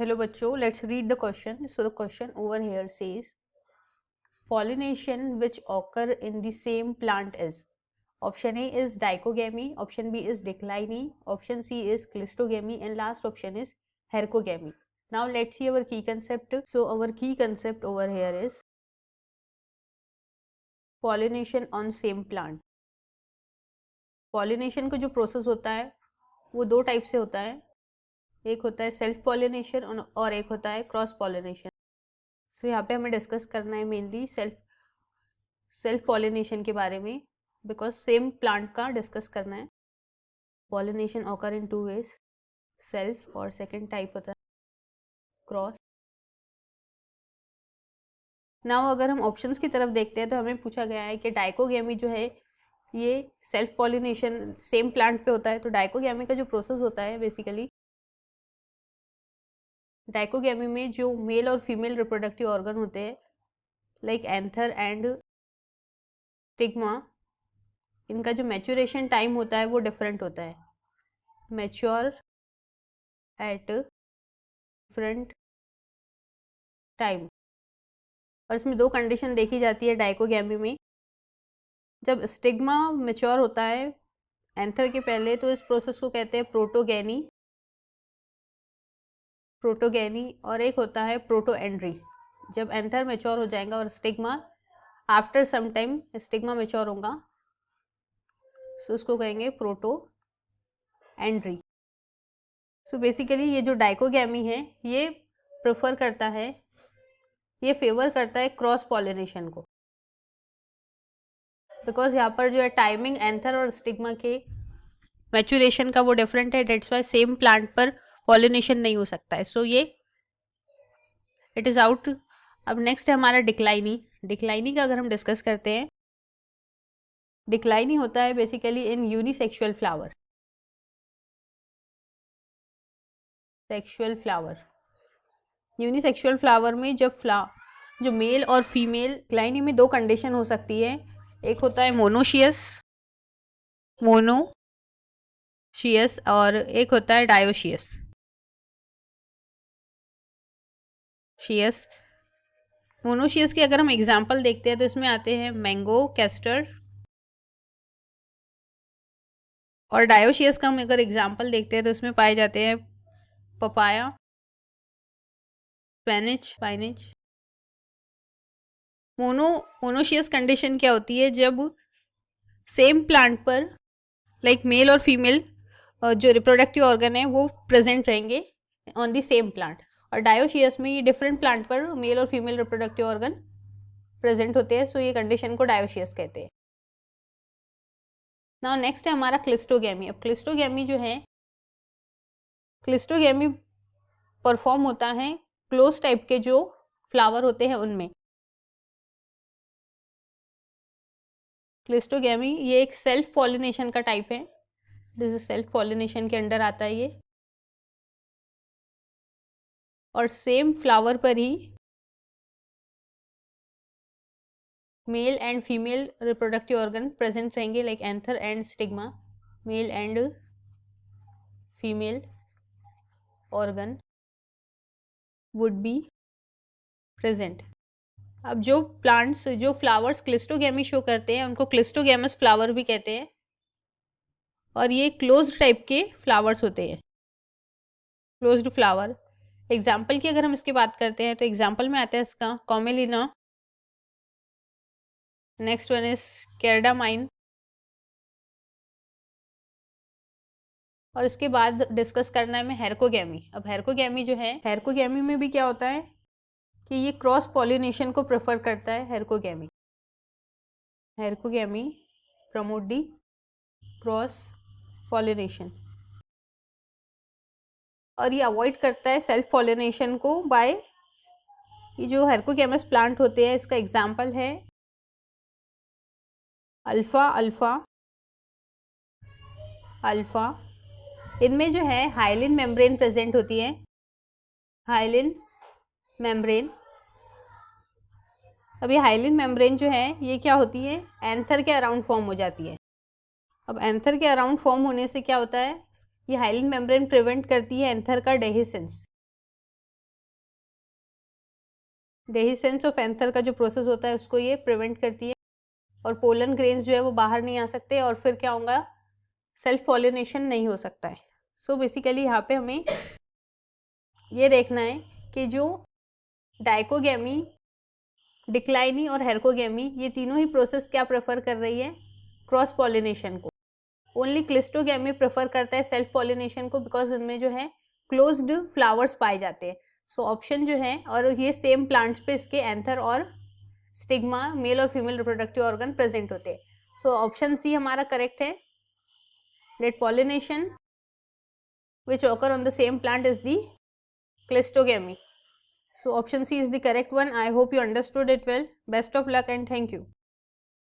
Hello बच्चों, let's read the question. So the question over here says pollination which occur in the same plant is. Option A is dichogamy, option B is decliny, option C is cleistogamy, and last option is hercogamy. Now let's see our key concept. So our key concept over here is pollination on same plant. Pollination का जो process होता है वो दो type से होता है. एक होता है सेल्फ पॉलिनेशन और एक होता है क्रॉस पॉलिनेशन. सो यहाँ पे हमें डिस्कस करना है मेनली सेल्फ पॉलिनेशन के बारे में, बिकॉज सेम प्लांट का डिस्कस करना है. Pollination occur in two ways, self और सेकंड टाइप होता है क्रॉस. नाउ अगर हम ऑप्शंस की तरफ देखते हैं तो हमें पूछा गया है कि डाइकोगेमी जो है ये सेल्फ पॉलिनेशन सेम प्लांट पे होता है. तो डाइकोगेमी का जो प्रोसेस होता है बेसिकली, डाइकोगेमी में जो मेल और फीमेल रिप्रोडक्टिव ऑर्गन होते हैं लाइक एंथर एंड स्टिग्मा, इनका जो मैच्योरेशन टाइम होता है वो डिफरेंट होता है. Mature at different time. और इसमें दो कंडीशन देखी जाती है डाइकोगेमी में. जब स्टिग्मा मैच्योर होता है एंथर के पहले तो इस प्रोसेस को कहते हैं प्रोटोगेनी, और एक होता है प्रोटोएंड्री. जब एंथर मैच्योर हो जाएगा और stigma after some time stigma mature होगा सो उसको कहेंगे प्रोटोएंड्री. सो बेसिकली ये जो डाइकोगेमी है ये प्रेफर करता है, ये फेवर करता है क्रॉस पॉलिनेशन को, बिकॉज यहाँ पर जो है टाइमिंग एंथर और स्टिग्मा के मैच्योरेशन का वो डिफरेंट है. डेट्स वाई सेम प्लांट पर पॉलिनेशन नहीं हो सकता है. सो ये इट इज आउट. अब नेक्स्ट है हमारा डिक्लाइनी. डिक्लाइनी का अगर हम डिस्कस करते हैं, डिक्लाइनी होता है बेसिकली इन यूनिसेक्सुअल फ्लावर. यूनिसेक्सुअल फ्लावर में जब जो मेल और फीमेल, डिक्लाइनी में दो कंडीशन हो सकती है. एक होता है मोनोशियस और एक होता है डायोशियस. मोनोशियस के अगर हम एग्जाम्पल देखते हैं तो इसमें आते हैं मैंगो, कैस्टर. और डायोशियस का हम अगर एग्जाम्पल देखते हैं तो इसमें पाए जाते हैं पपाया, स्पेनिच. मोनोशियस कंडीशन क्या होती है? जब सेम प्लांट पर लाइक मेल और फीमेल जो रिप्रोडक्टिव ऑर्गन है वो प्रेजेंट रहेंगे ऑन द सेम प्लांट. और डायोशियस में ये डिफरेंट प्लांट पर मेल और फीमेल रिप्रोडक्टिव ऑर्गन प्रेजेंट होते हैं. सो ये कंडीशन को डायोशियस कहते हैं. नाउ नेक्स्ट है हमारा क्लिस्टोगेमी. अब क्लिस्टोगेमी जो है, क्लिस्टोगेमी परफॉर्म होता है क्लोज टाइप के जो फ्लावर होते हैं उनमें. क्लिस्टोगेमी ये एक सेल्फ पॉलिनेशन का टाइप है. दिस इज सेल्फ पॉलिनेशन के अंडर आता है ये. और सेम फ्लावर पर ही male and female reproductive organ present रहेंगे like anther and stigma. Male and female organ would be present. अब जो प्लांट्स, जो फ्लावर्स क्लिस्टोगेमी शो करते हैं उनको क्लिस्टोगेमस फ्लावर भी कहते हैं. और ये क्लोज्ड टाइप के फ्लावर्स होते हैं, क्लोज्ड फ्लावर. एग्जाम्पल की अगर हम इसकी बात करते हैं तो एग्जाम्पल में आता है इसका कॉमेलिना, नेक्स्ट वन इज कैर्डामाइन. और इसके बाद डिस्कस करना है हमें हेरकोगेमी. अब हेरकोगेमी जो है, हेरकोगेमी में भी क्या होता है कि ये क्रॉस पॉलिनेशन को प्रेफर करता है. हेरकोगेमी प्रमोट दी क्रॉस पॉलिनेशन और ये अवॉइड करता है सेल्फ पॉलिनेशन को बाय. ये जो हेरकोगेमस प्लांट होते हैं इसका एग्जाम्पल है अल्फा. इनमें जो है हाइलिन मेम्ब्रेन प्रेजेंट होती है. Hyaline membrane. अब ये हाइलिन मेम्ब्रेन जो है ये क्या होती है? एंथर के अराउंड फॉर्म हो जाती है. अब एंथर के अराउंड फॉर्म होने से क्या होता है, ये हाइलिन मेम्ब्रेन प्रिवेंट करती है एंथर का डेहिसेंस. डेहिसेंस ऑफ एंथर का जो प्रोसेस होता है उसको ये प्रिवेंट करती है, और पोलन ग्रेन्स जो है वो बाहर नहीं आ सकते, और फिर क्या होगा, सेल्फ पॉलिनेशन नहीं हो सकता है। सो बेसिकली यहाँ पे हमें ये देखना है कि जो डाइकोगेमी, डिक्लाइनी और हेरकोगेमी, ये तीनों ही प्रोसेस क्या प्रेफर कर रही है, क्रॉस पॉलिनेशन को। ओनली क्लिस्टोगेमी प्रेफर करता है सेल्फ पॉलिनेशन को, बिकॉज इनमें जो है क्लोज्ड फ्लावर्स पाए जाते हैं। सो ऑप्शन जो है, और ये सेम प्लांट्स पे इसके एंथर और स्टिग्मा, मेल और फीमेल रिप्रोडक्टिव ऑर्गन प्रेजेंट होते हैं। सो ऑप्शन सी हमारा करेक्ट है, that pollination which occur on the same plant is the clistogamy. So option C is the correct one. I hope you understood it well. Best of luck and thank you.